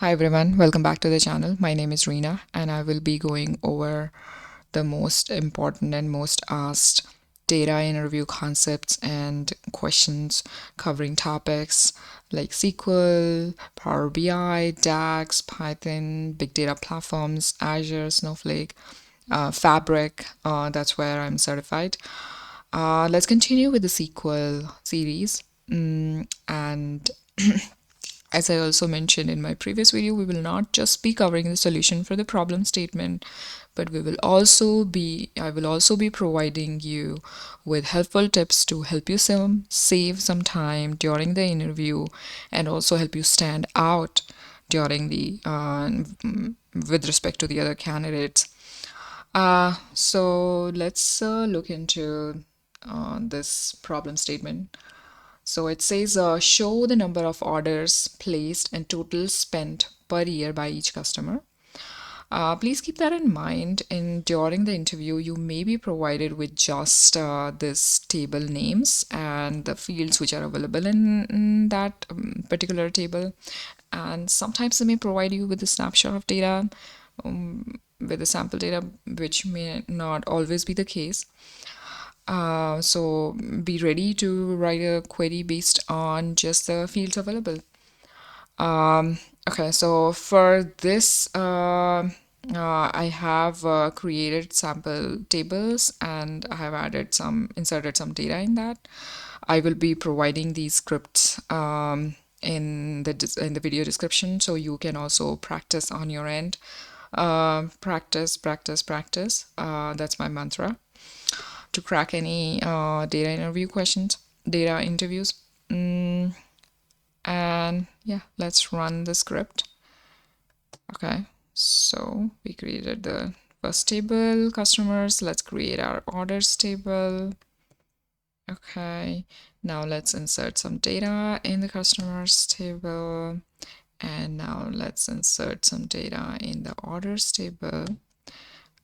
Hi everyone, welcome back to the channel. My name is Reena and I will be going over the most important and most asked data interview concepts and questions covering topics like SQL, Power BI, DAX, Python, big data platforms, Azure, Snowflake, Fabric. That's where I'm certified. Let's continue with the SQL series. And as I also mentioned in my previous video, we will not just be covering the solution for the problem statement, but I will also be providing you with helpful tips to help you save some time during the interview and also help you stand out during the with respect to the other candidates. So let's look into this problem statement. So it says show the number of orders placed and total spent per year by each customer. Please keep that in mind. And during the interview, you may be provided with just this table names and the fields which are available in that particular table. And sometimes they may provide you with a snapshot of data, with the sample data, which may not always be the case. So be ready to write a query based on just the fields available. Okay, so for this, I have created sample tables and I have inserted some data in that. I will be providing these scripts in the video description, so you can also practice on your end. Practice, practice, practice. That's my mantra to crack any data interviews. And yeah, let's run the script. Okay, so we created the first table, customers. Let's create our orders table. Okay, now let's insert some data in the customers table. And now let's insert some data in the orders table.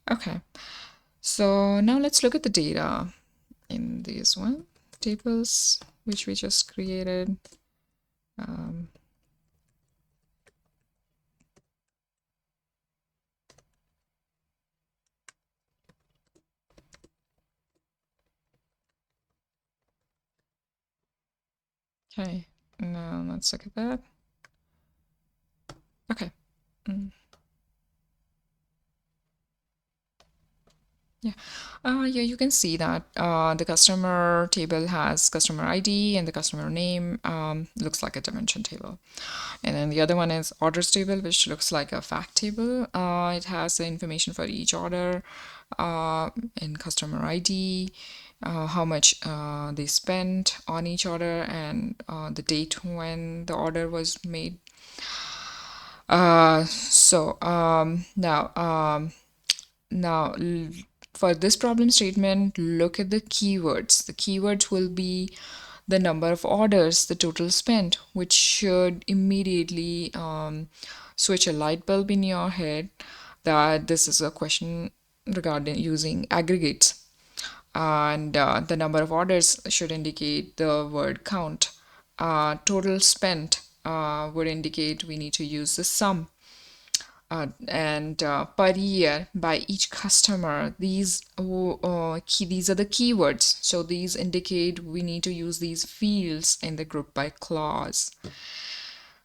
Okay, so now let's look at the data in these tables which we just created. Okay, now let's look at that. Okay. Yeah. Yeah, you can see that the customer table has customer ID and the customer name looks like a dimension table. And then the other one is orders table, which looks like a fact table. It has the information for each order and customer ID, how much they spent on each order, and the date when the order was made. Now for this problem statement, look at the keywords. The keywords will be the number of orders, the total spent, which should immediately switch a light bulb in your head that this is a question regarding using aggregates. And the number of orders should indicate the word count. Total spent would indicate we need to use the sum. And per year by each customer, these are the keywords, so these indicate we need to use these fields in the group by clause.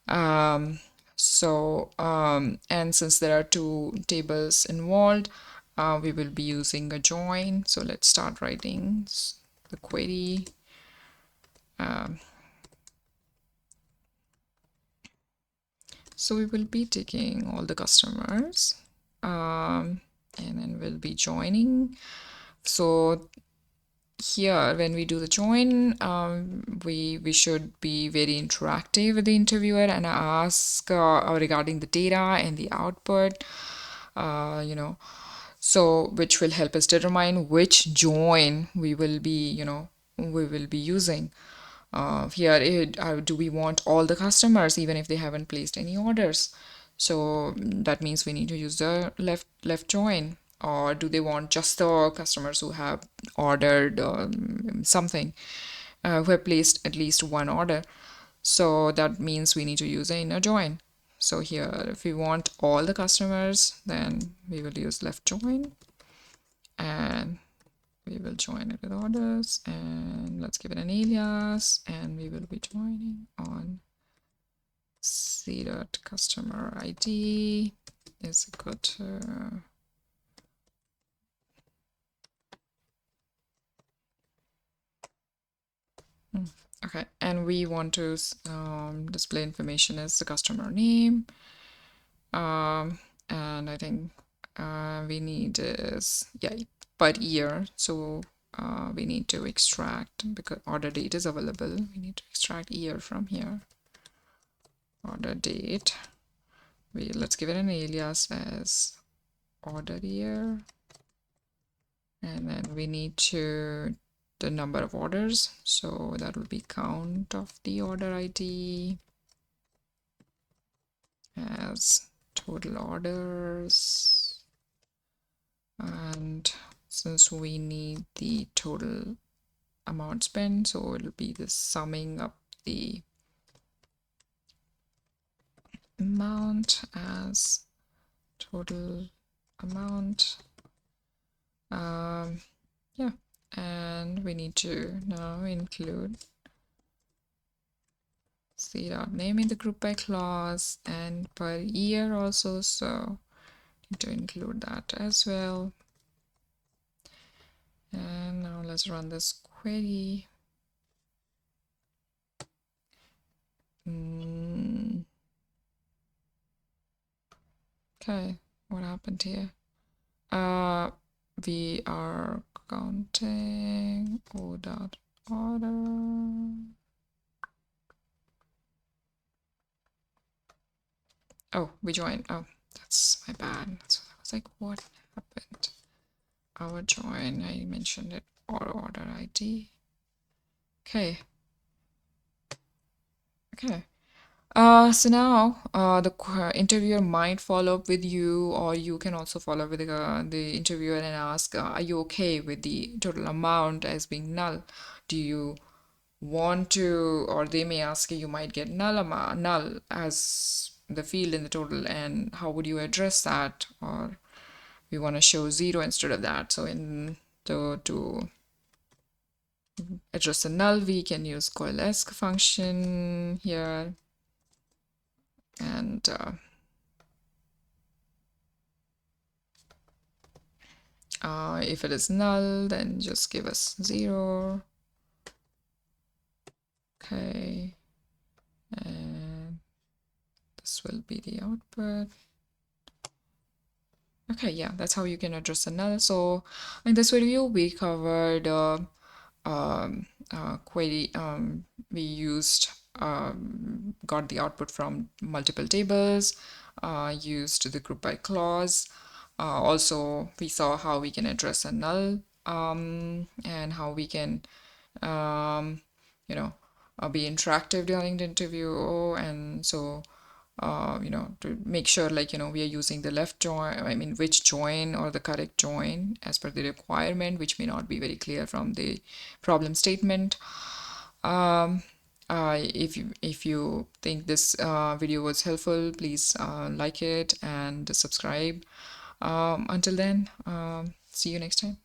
And since there are two tables involved, we will be using a join. So let's start writing the query. So we will be taking all the customers and then we'll be joining. So here, when we do the join, we should be very interactive with the interviewer and ask regarding the data and the output, so which will help us determine which join we will be using. Here, do we want all the customers even if they haven't placed any orders? So that means we need to use the left join. Or do they want just the customers who have ordered something, who have placed at least one order? So that means we need to use an inner join. So here, if we want all the customers, then we will use left join, and we will join it with orders, and let's give it an alias, and we will be joining on c.customer ID is equal to okay, and we want to display information as the customer name, and I think we need is per year, so we need to extract, because order date is available, we need to extract year from here. Order date, let's give it an alias as order year, and then we need to the number of orders, so that will be count of the order ID as total orders, and since we need the total amount spent, so it'll be the summing up the amount as total amount. Yeah, and we need to now include c.name in the group by clause and per year also, so need to include that as well. And now let's run this query. Okay, what happened here? We are counting o.order. Oh, we joined. Oh, that's my bad. So I was like, what happened? Our join, I mentioned it, or order ID. Okay. Okay. So now the interviewer might follow up with you, or you can also follow up with the interviewer and ask, are you okay with the total amount as being null? Do you want to, or they may ask you might get null as the field in the total, and how would you address that? Or we want to show 0 instead of that. So to address the null, we can use coalesce function here, and if it is null, then just give us 0. Okay, and this will be the output. Okay, yeah, that's how you can address the null. So in this video, we covered query. We used got the output from multiple tables, used the group by clause. Also, we saw how we can address a null, and how we can be interactive during the interview, and so to make sure we are using the left join, which join or the correct join as per the requirement, which may not be very clear from the problem statement. If you think this video was helpful, please like it and subscribe. Until then, see you next time.